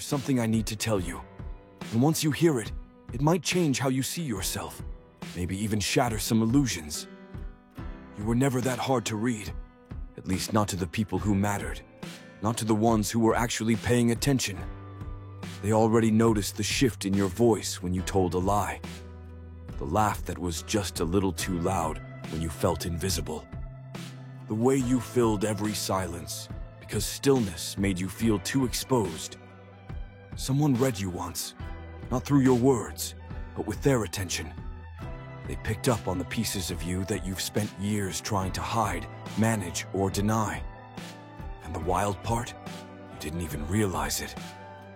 There's something I need to tell you. And once you hear it, it might change how you see yourself. Maybe even shatter some illusions. You were never that hard to read. At least not to the people who mattered. Not to the ones who were actually paying attention. They already noticed the shift in your voice when you told a lie. The laugh that was just a little too loud when you felt invisible. The way you filled every silence, because stillness made you feel too exposed. Someone read you once, not through your words, but with their attention. They picked up on the pieces of you that you've spent years trying to hide, manage, or deny. And the wild part? You didn't even realize it.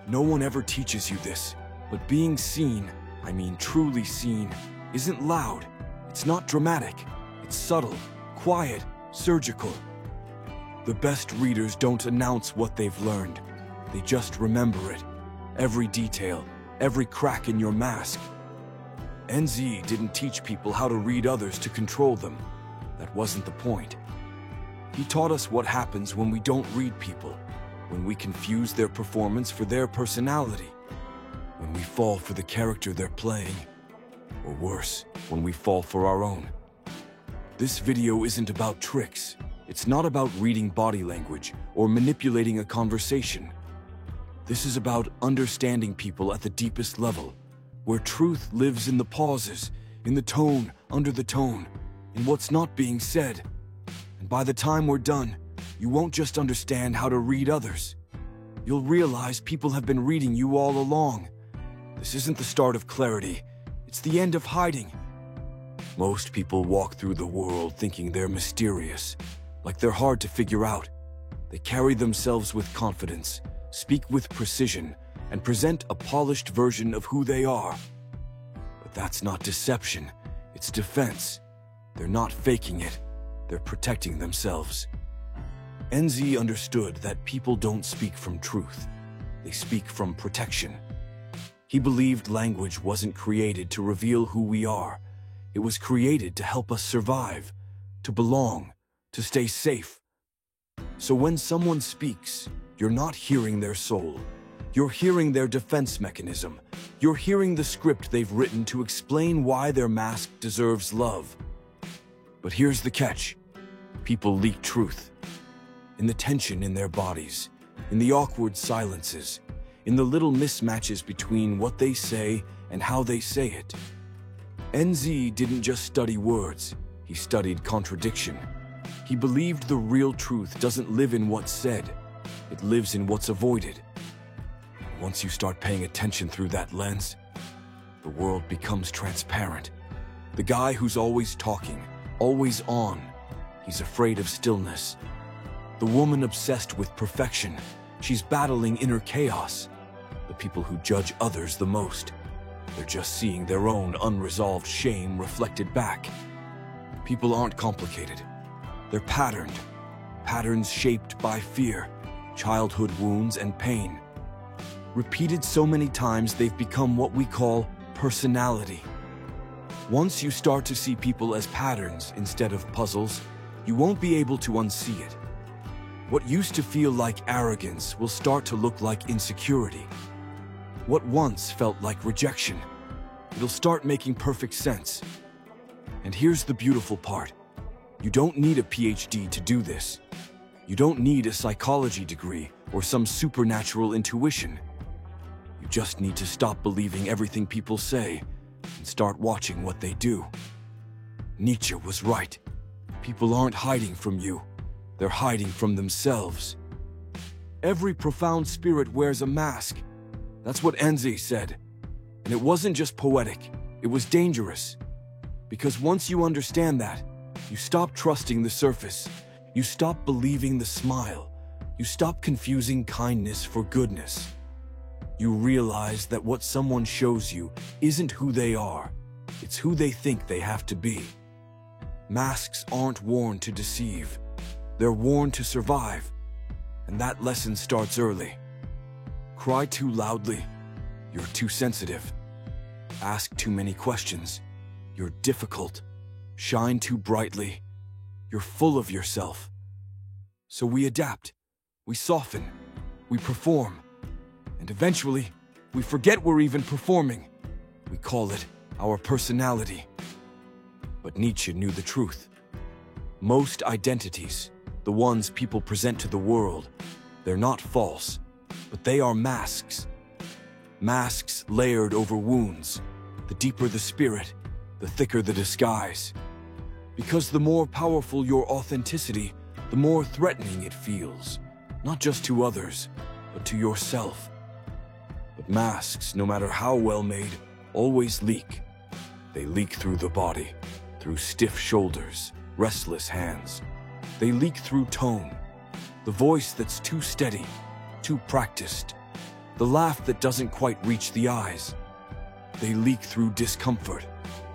No one ever teaches you this, but being seen, I mean truly seen, isn't loud. It's not dramatic. It's subtle, quiet, surgical. The best readers don't announce what they've learned. They just remember it. Every detail, every crack in your mask. NZ didn't teach people how to read others to control them. That wasn't the point. He taught us what happens when we don't read people, when we confuse their performance for their personality, when we fall for the character they're playing, or worse, when we fall for our own. This video isn't about tricks. It's not about reading body language or manipulating a conversation. This is about understanding people at the deepest level, where truth lives in the pauses, in the tone, under the tone, in what's not being said. And by the time we're done, you won't just understand how to read others. You'll realize people have been reading you all along. This isn't the start of clarity, it's the end of hiding. Most people walk through the world thinking they're mysterious, like they're hard to figure out. They carry themselves with confidence, speak with precision, and present a polished version of who they are. But that's not deception, it's defense. They're not faking it, they're protecting themselves. NZ understood that people don't speak from truth, they speak from protection. He believed language wasn't created to reveal who we are. It was created to help us survive, to belong, to stay safe. So when someone speaks, you're not hearing their soul. You're hearing their defense mechanism. You're hearing the script they've written to explain why their mask deserves love. But here's the catch. People leak truth. In the tension in their bodies, in the awkward silences, in the little mismatches between what they say and how they say it. NZ didn't just study words, he studied contradiction. He believed the real truth doesn't live in what's said, it lives in what's avoided. Once you start paying attention through that lens, the world becomes transparent. The guy who's always talking, always on, he's afraid of stillness. The woman obsessed with perfection, she's battling inner chaos. The people who judge others the most, they're just seeing their own unresolved shame reflected back. People aren't complicated. They're patterned. Patterns shaped by fear, childhood wounds, and pain. Repeated so many times, they've become what we call personality. Once you start to see people as patterns instead of puzzles, you won't be able to unsee it. What used to feel like arrogance will start to look like insecurity. What once felt like rejection, it'll start making perfect sense. And here's the beautiful part. You don't need a PhD to do this. You don't need a psychology degree or some supernatural intuition. You just need to stop believing everything people say and start watching what they do. Nietzsche was right. People aren't hiding from you. They're hiding from themselves. Every profound spirit wears a mask. That's what NZ said. And it wasn't just poetic, it was dangerous. Because once you understand that, you stop trusting the surface. You stop believing the smile. You stop confusing kindness for goodness. You realize that what someone shows you isn't who they are. It's who they think they have to be. Masks aren't worn to deceive. They're worn to survive. And that lesson starts early. Cry too loudly, you're too sensitive. Ask too many questions, you're difficult. Shine too brightly, you're full of yourself. So we adapt, we soften, we perform. And eventually, we forget we're even performing. We call it our personality. But Nietzsche knew the truth. Most identities, the ones people present to the world, they're not false, but they are masks. Masks layered over wounds. The deeper the spirit, the thicker the disguise. Because the more powerful your authenticity, the more threatening it feels, not just to others, but to yourself. But masks, no matter how well made, always leak. They leak through the body, through stiff shoulders, restless hands. They leak through tone, the voice that's too steady, too practiced, the laugh that doesn't quite reach the eyes. They leak through discomfort,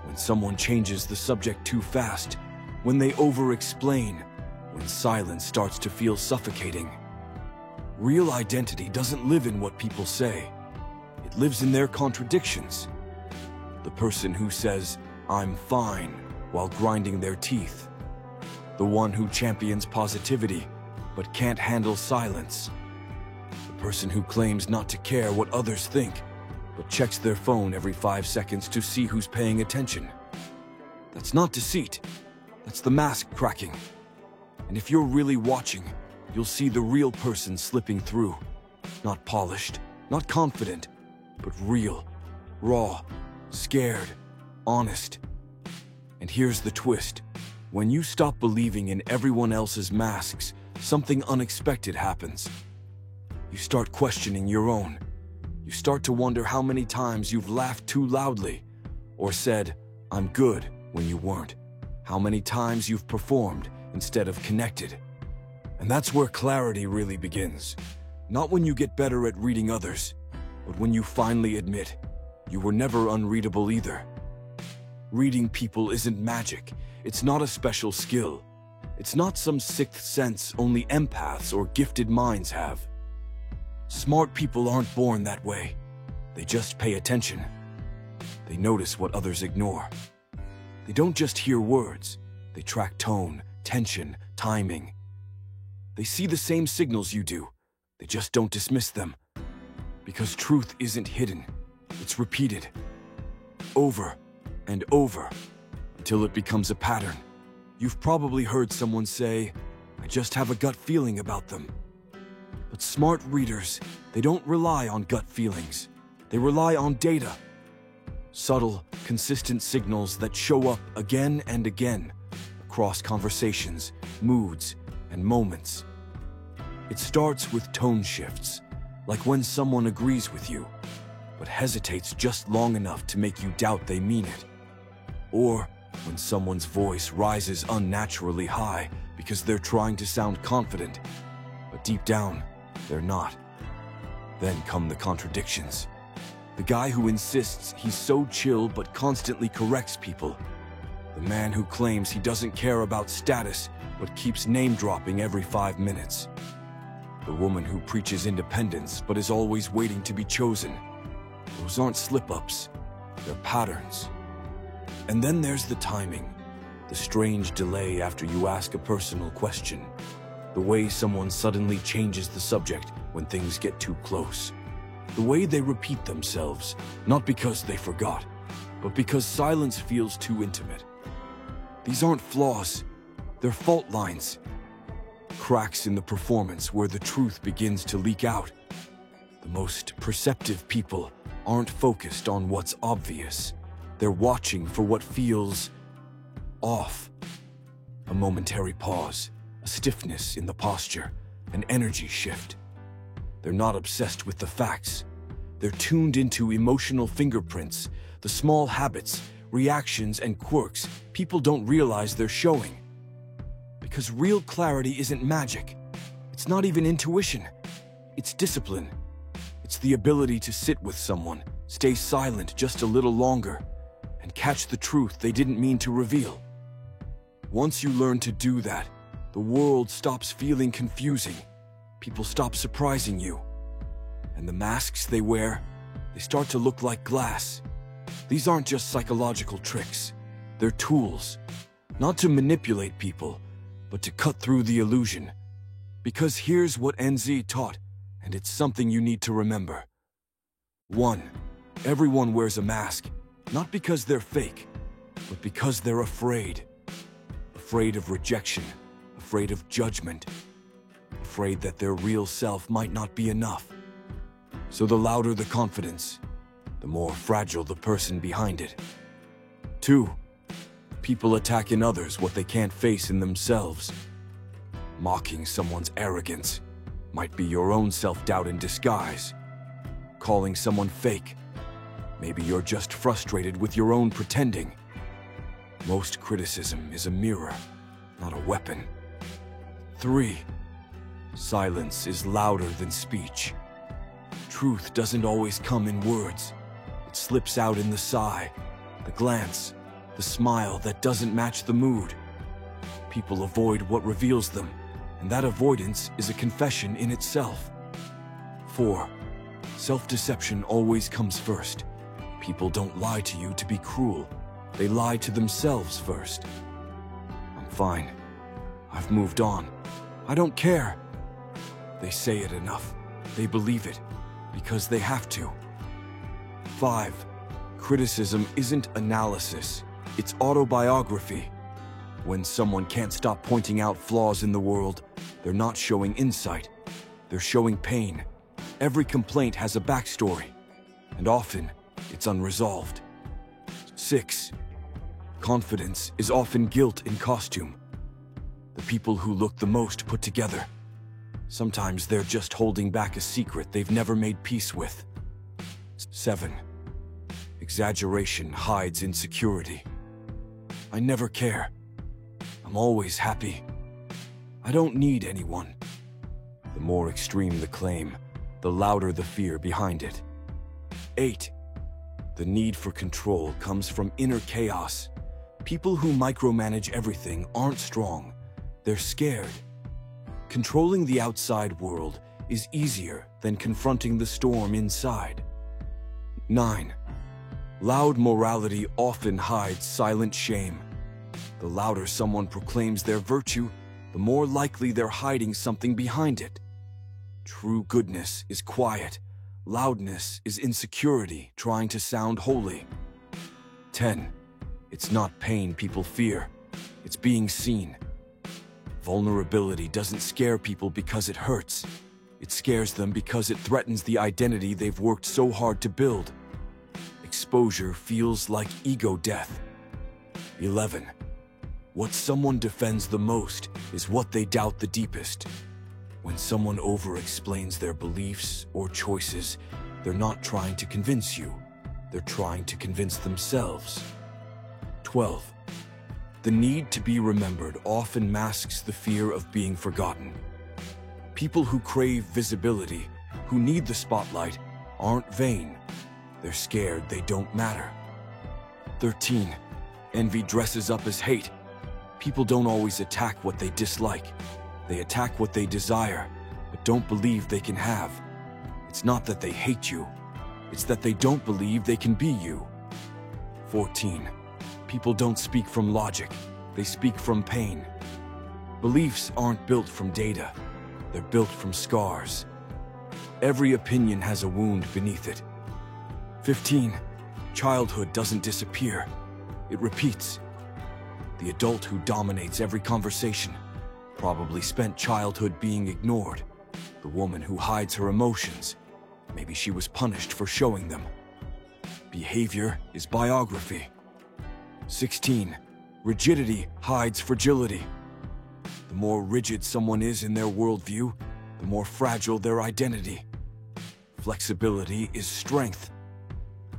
when someone changes the subject too fast, when they over-explain, when silence starts to feel suffocating. Real identity doesn't live in what people say. It lives in their contradictions. The person who says, "I'm fine," while grinding their teeth. The one who champions positivity, but can't handle silence. The person who claims not to care what others think, but checks their phone every 5 seconds to see who's paying attention. That's not deceit. That's the mask cracking. And if you're really watching, you'll see the real person slipping through. Not polished, not confident, but real, raw, scared, honest. And here's the twist. When you stop believing in everyone else's masks, something unexpected happens. You start questioning your own. You start to wonder how many times you've laughed too loudly, or said, "I'm good," when you weren't. How many times you've performed instead of connected. And that's where clarity really begins. Not when you get better at reading others, but when you finally admit you were never unreadable either. Reading people isn't magic. It's not a special skill. It's not some sixth sense only empaths or gifted minds have. Smart people aren't born that way. They just pay attention. They notice what others ignore. They don't just hear words. They track tone, tension, timing. They see the same signals you do. They just don't dismiss them. Because truth isn't hidden. It's repeated. Over and over. Until it becomes a pattern. You've probably heard someone say, "I just have a gut feeling about them." But smart readers, they don't rely on gut feelings. They rely on data. Subtle, consistent signals that show up again and again across conversations, moods, and moments. It starts with tone shifts, like when someone agrees with you, but hesitates just long enough to make you doubt they mean it. Or when someone's voice rises unnaturally high because they're trying to sound confident, but deep down, they're not. Then come the contradictions. The guy who insists he's so chill but constantly corrects people. The man who claims he doesn't care about status but keeps name-dropping every 5 minutes. The woman who preaches independence but is always waiting to be chosen. Those aren't slip-ups, they're patterns. And then there's the timing, the strange delay after you ask a personal question. The way someone suddenly changes the subject when things get too close. The way they repeat themselves, not because they forgot, but because silence feels too intimate. These aren't flaws, they're fault lines. Cracks in the performance where the truth begins to leak out. The most perceptive people aren't focused on what's obvious. They're watching for what feels off. A momentary pause, a stiffness in the posture, an energy shift. They're not obsessed with the facts. They're tuned into emotional fingerprints, the small habits, reactions, and quirks people don't realize they're showing. Because real clarity isn't magic. It's not even intuition. It's discipline. It's the ability to sit with someone, stay silent just a little longer, and catch the truth they didn't mean to reveal. Once you learn to do that, the world stops feeling confusing. People stop surprising you. And the masks they wear, they start to look like glass. These aren't just psychological tricks. They're tools. Not to manipulate people, but to cut through the illusion. Because here's what NZ taught, and it's something you need to remember. 1. Everyone wears a mask, not because they're fake, but because they're afraid. Afraid of rejection, afraid of judgment, afraid that their real self might not be enough. So the louder the confidence, the more fragile the person behind it. 2. People attack in others what they can't face in themselves. Mocking someone's arrogance might be your own self-doubt in disguise. Calling someone fake, maybe you're just frustrated with your own pretending. Most criticism is a mirror, not a weapon. 3. Silence is louder than speech. Truth doesn't always come in words. It slips out in the sigh, the glance, the smile that doesn't match the mood. People avoid what reveals them, and that avoidance is a confession in itself. 4. Self-deception always comes first. People don't lie to you to be cruel. They lie to themselves first. I'm fine. I've moved on. I don't care. They say it enough. They believe it, because they have to. 5. Criticism isn't analysis. It's autobiography. When someone can't stop pointing out flaws in the world, they're not showing insight. They're showing pain. Every complaint has a backstory, and often it's unresolved. 6. Confidence is often guilt in costume. The people who look the most put together. Sometimes they're just holding back a secret they've never made peace with. 7. Exaggeration hides insecurity. I never care. I'm always happy. I don't need anyone. The more extreme the claim, the louder the fear behind it. 8. The need for control comes from inner chaos. People who micromanage everything aren't strong. They're scared. Controlling the outside world is easier than confronting the storm inside. 9. Loud morality often hides silent shame. The louder someone proclaims their virtue, the more likely they're hiding something behind it. True goodness is quiet. Loudness is insecurity trying to sound holy. 10. It's not pain people fear. It's being seen. Vulnerability doesn't scare people because it hurts. It scares them because it threatens the identity they've worked so hard to build. Exposure feels like ego death. 11. What someone defends the most is what they doubt the deepest. When someone over-explains their beliefs or choices, they're not trying to convince you. They're trying to convince themselves. 12. The need to be remembered often masks the fear of being forgotten. People who crave visibility, who need the spotlight, aren't vain. They're scared they don't matter. 13. Envy dresses up as hate. People don't always attack what they dislike. They attack what they desire, but don't believe they can have. It's not that they hate you. It's that they don't believe they can be you. 14. People don't speak from logic. They speak from pain. Beliefs aren't built from data. They're built from scars. Every opinion has a wound beneath it. 15. Childhood doesn't disappear. It repeats. The adult who dominates every conversation probably spent childhood being ignored. The woman who hides her emotions, maybe she was punished for showing them. Behavior is biography. 16. Rigidity hides fragility. The more rigid someone is in their worldview, the more fragile their identity. Flexibility is strength.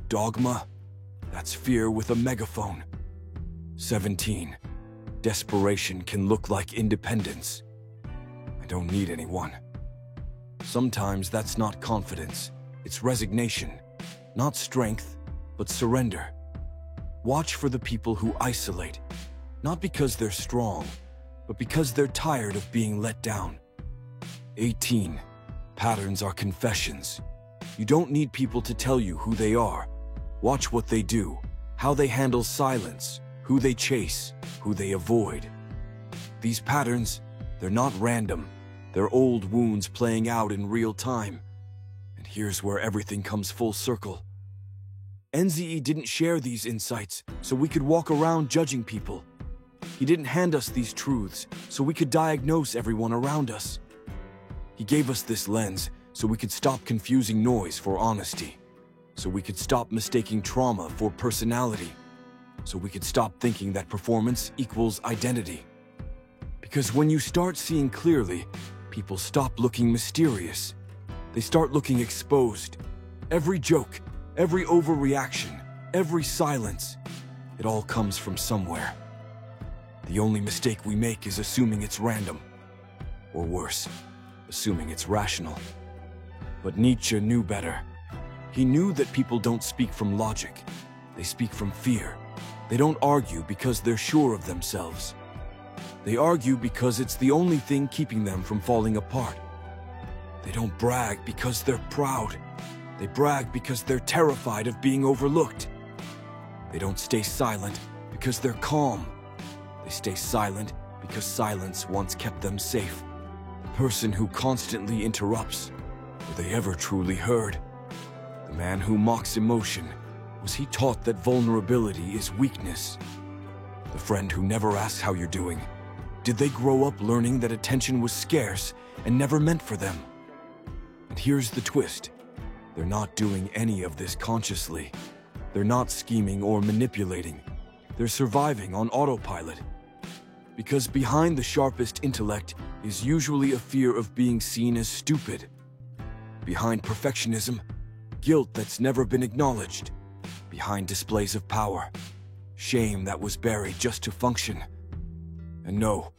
Dogma, that's fear with a megaphone. 17. Desperation can look like independence. I don't need anyone. Sometimes that's not confidence, it's resignation. Not strength, but surrender. Watch for the people who isolate, not because they're strong, but because they're tired of being let down. 18. Patterns are confessions. You don't need people to tell you who they are. Watch what they do, how they handle silence, who they chase, who they avoid. These patterns, they're not random. They're old wounds playing out in real time. And And here's where everything comes full circle. NZE didn't share these insights so we could walk around judging people. He didn't hand us these truths so we could diagnose everyone around us. He gave us this lens so we could stop confusing noise for honesty, so we could stop mistaking trauma for personality, so we could stop thinking that performance equals identity. Because when you start seeing clearly, people stop looking mysterious. They start looking exposed. Every joke, every overreaction, every silence, it all comes from somewhere. The only mistake we make is assuming it's random. Or worse, assuming it's rational. But Nietzsche knew better. He knew that people don't speak from logic. They speak from fear. They don't argue because they're sure of themselves. They argue because it's the only thing keeping them from falling apart. They don't brag because they're proud. They brag because they're terrified of being overlooked. They don't stay silent because they're calm. They stay silent because silence once kept them safe. The person who constantly interrupts, were they ever truly heard? The man who mocks emotion, was he taught that vulnerability is weakness? The friend who never asks how you're doing, did they grow up learning that attention was scarce and never meant for them? And here's the twist. They're not doing any of this consciously. They're not scheming or manipulating. They're surviving on autopilot. Because behind the sharpest intellect is usually a fear of being seen as stupid. Behind perfectionism, guilt that's never been acknowledged. Behind displays of power, shame that was buried just to function. And no,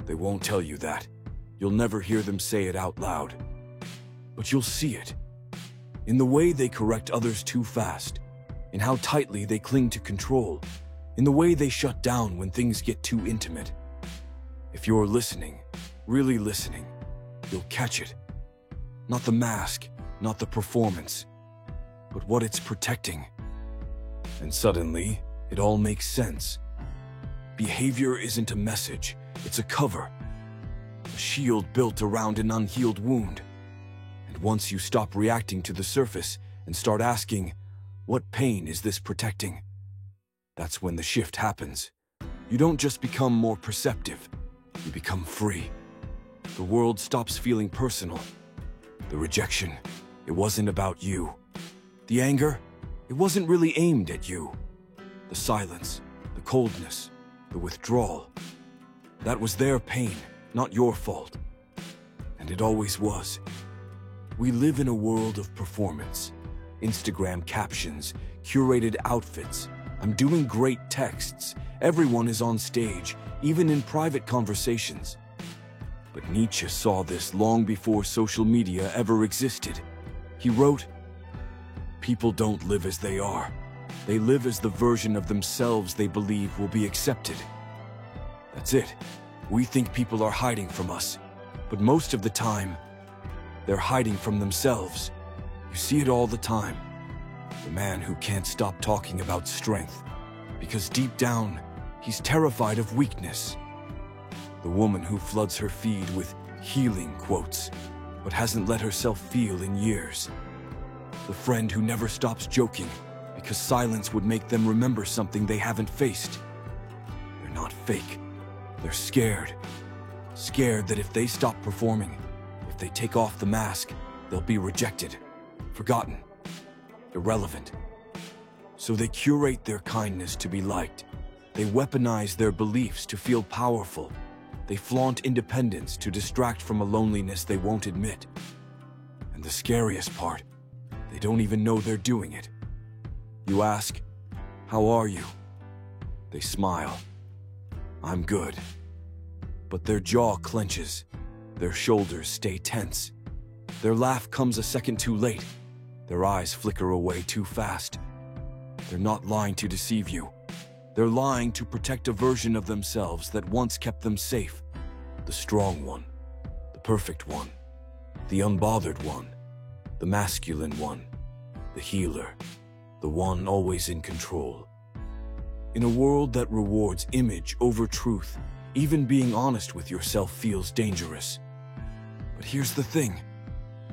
they won't tell you that. You'll never hear them say it out loud. But you'll see it. In the way they correct others too fast. In how tightly they cling to control. In the way they shut down when things get too intimate. If you're listening, really listening, you'll catch it. Not the mask, not the performance, but what it's protecting. And suddenly, it all makes sense. Behavior isn't a message, it's a cover. A shield built around an unhealed wound. And once you stop reacting to the surface and start asking, what pain is this protecting? That's when the shift happens. You don't just become more perceptive, you become free. The world stops feeling personal. The rejection, it wasn't about you. The anger, it wasn't really aimed at you. The silence, the coldness, the withdrawal, that was their pain, not your fault. And it always was. We live in a world of performance. Instagram captions, curated outfits, I'm doing great texts, everyone is on stage, even in private conversations. But Nietzsche saw this long before social media ever existed. He wrote, "People don't live as they are. They live as the version of themselves they believe will be accepted." That's it. We think people are hiding from us, but most of the time, they're hiding from themselves. You see it all the time. The man who can't stop talking about strength, because deep down, he's terrified of weakness. The woman who floods her feed with healing quotes, but hasn't let herself feel in years. The friend who never stops joking, because silence would make them remember something they haven't faced. They're not fake. They're scared. Scared that if they stop performing, if they take off the mask, they'll be rejected, forgotten, irrelevant. So they curate their kindness to be liked. They weaponize their beliefs to feel powerful. They flaunt independence to distract from a loneliness they won't admit. And the scariest part, they don't even know they're doing it. You ask, "How are you?" They smile. "I'm good." But their jaw clenches. Their shoulders stay tense. Their laugh comes a second too late. Their eyes flicker away too fast. They're not lying to deceive you. They're lying to protect a version of themselves that once kept them safe. The strong one, the perfect one, the unbothered one, the masculine one, the healer, the one always in control. In a world that rewards image over truth, even being honest with yourself feels dangerous. But here's the thing,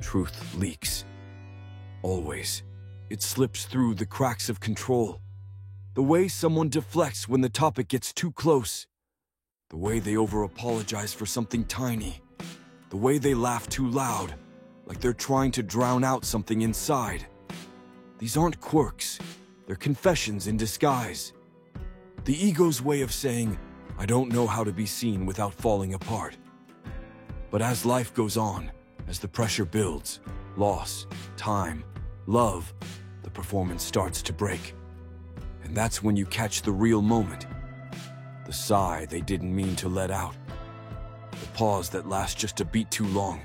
truth leaks. Always. It slips through the cracks of control. The way someone deflects when the topic gets too close. The way they over-apologize for something tiny. The way they laugh too loud, like they're trying to drown out something inside. These aren't quirks. They're confessions in disguise. The ego's way of saying, I don't know how to be seen without falling apart. But as life goes on, as the pressure builds, loss, time, love, the performance starts to break. And that's when you catch the real moment. The sigh they didn't mean to let out. The pause that lasts just a beat too long.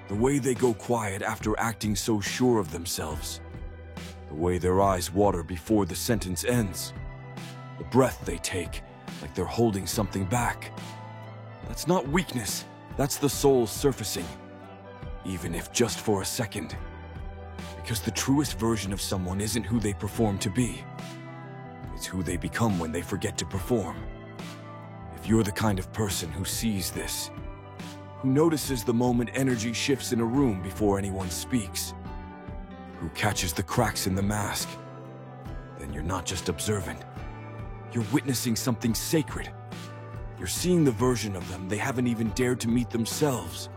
The way they go quiet after acting so sure of themselves. The way their eyes water before the sentence ends. The breath they take, like they're holding something back. That's not weakness, that's the soul surfacing. Even if just for a second. Because the truest version of someone isn't who they perform to be. It's who they become when they forget to perform. If you're the kind of person who sees this, who notices the moment energy shifts in a room before anyone speaks, who catches the cracks in the mask, then you're not just observant. You're witnessing something sacred. You're seeing the version of them they haven't even dared to meet themselves.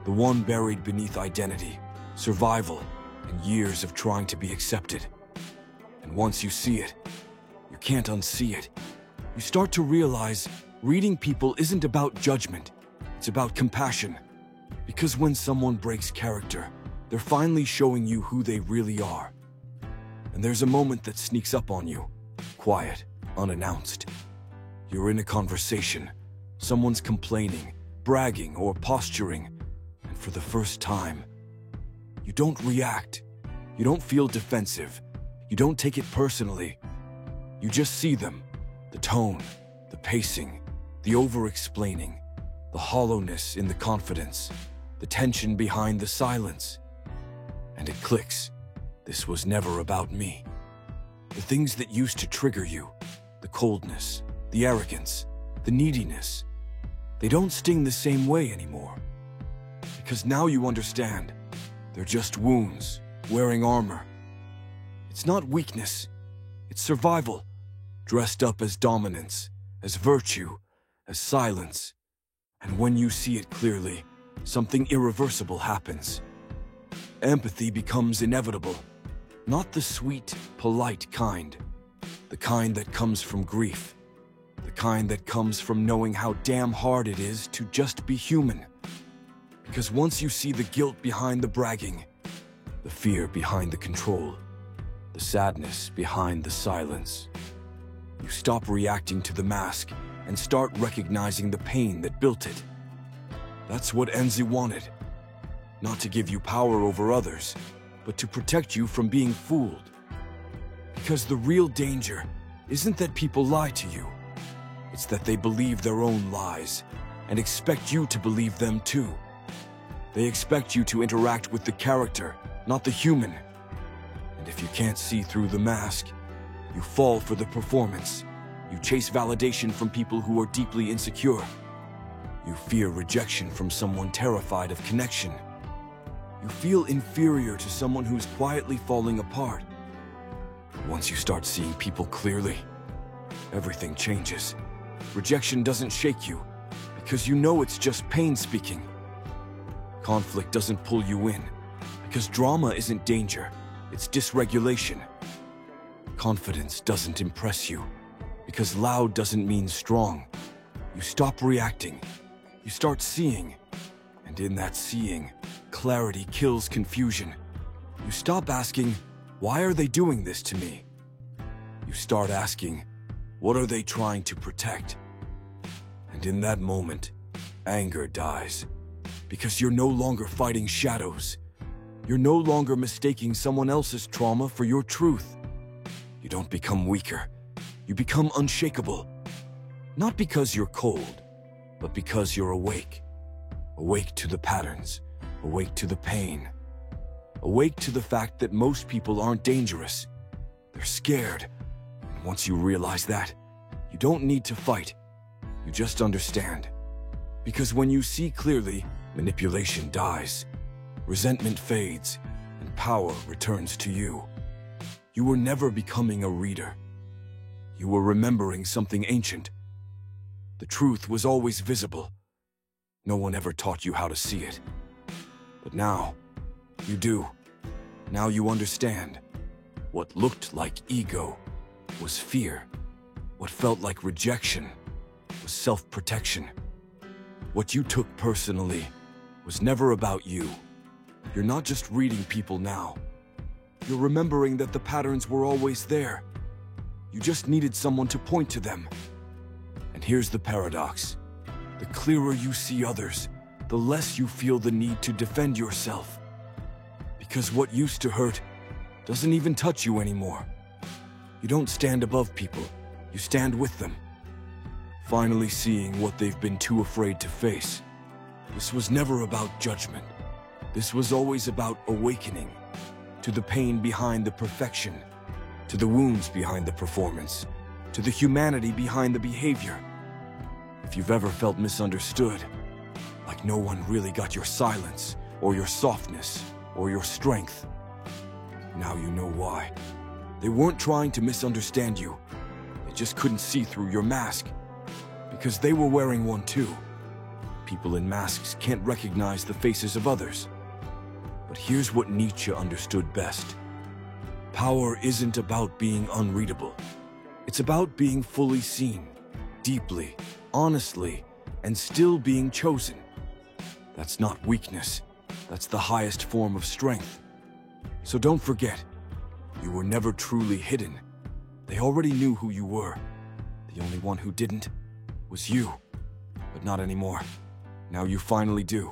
The one buried beneath identity, survival, and years of trying to be accepted. And once you see it, you can't unsee it. You start to realize reading people isn't about judgment, it's about compassion. Because when someone breaks character, they're finally showing you who they really are. And there's a moment that sneaks up on you, quiet, unannounced. You're in a conversation, someone's complaining, bragging, or posturing, and for the first time, you don't react. You don't feel defensive. You don't take it personally. You just see them. The tone, the pacing, the over-explaining, the hollowness in the confidence, the tension behind the silence. And it clicks. This was never about me. The things that used to trigger you, the coldness, the arrogance, the neediness, they don't sting the same way anymore. Because now you understand. They're just wounds, wearing armor. It's not weakness, it's survival, dressed up as dominance, as virtue, as silence. And when you see it clearly, something irreversible happens. Empathy becomes inevitable. Not the sweet, polite kind. The kind that comes from grief. The kind that comes from knowing how damn hard it is to just be human. Because once you see the guilt behind the bragging, the fear behind the control, the sadness behind the silence, you stop reacting to the mask and start recognizing the pain that built it. That's what Enzi wanted. Not to give you power over others, but to protect you from being fooled. Because the real danger isn't that people lie to you. It's that they believe their own lies and expect you to believe them too. They expect you to interact with the character, not the human. And if you can't see through the mask, you fall for the performance. You chase validation from people who are deeply insecure. You fear rejection from someone terrified of connection. You feel inferior to someone who's quietly falling apart. Once you start seeing people clearly, everything changes. Rejection doesn't shake you, because you know it's just pain speaking. Conflict doesn't pull you in, because drama isn't danger, it's dysregulation. Confidence doesn't impress you, because loud doesn't mean strong. You stop reacting, you start seeing, and in that seeing, clarity kills confusion. You stop asking, why are they doing this to me? You start asking, what are they trying to protect? And in that moment, anger dies. Because you're no longer fighting shadows. You're no longer mistaking someone else's trauma for your truth. You don't become weaker. You become unshakable. Not because you're cold, but because you're awake. Awake to the patterns. Awake to the pain. Awake to the fact that most people aren't dangerous. They're scared. And once you realize that, you don't need to fight. You just understand. Because when you see clearly, manipulation dies, resentment fades, and power returns to you. You were never becoming a reader. You were remembering something ancient. The truth was always visible. No one ever taught you how to see it. But now, you do. Now you understand. What looked like ego was fear. What felt like rejection was self-protection. What you took personally was never about you. You're not just reading people now. You're remembering that the patterns were always there. You just needed someone to point to them. And here's the paradox. The clearer you see others, the less you feel the need to defend yourself. Because what used to hurt doesn't even touch you anymore. You don't stand above people, you stand with them. Finally seeing what they've been too afraid to face. This was never about judgment. This was always about awakening to the pain behind the perfection, to the wounds behind the performance, to the humanity behind the behavior. If you've ever felt misunderstood, like no one really got your silence, or your softness, or your strength, now you know why. They weren't trying to misunderstand you. They just couldn't see through your mask, because they were wearing one too. People in masks can't recognize the faces of others. But here's what Nietzsche understood best. Power isn't about being unreadable. It's about being fully seen, deeply, honestly, and still being chosen. That's not weakness. That's the highest form of strength. So don't forget, you were never truly hidden. They already knew who you were. The only one who didn't was you. But not anymore. Now you finally do.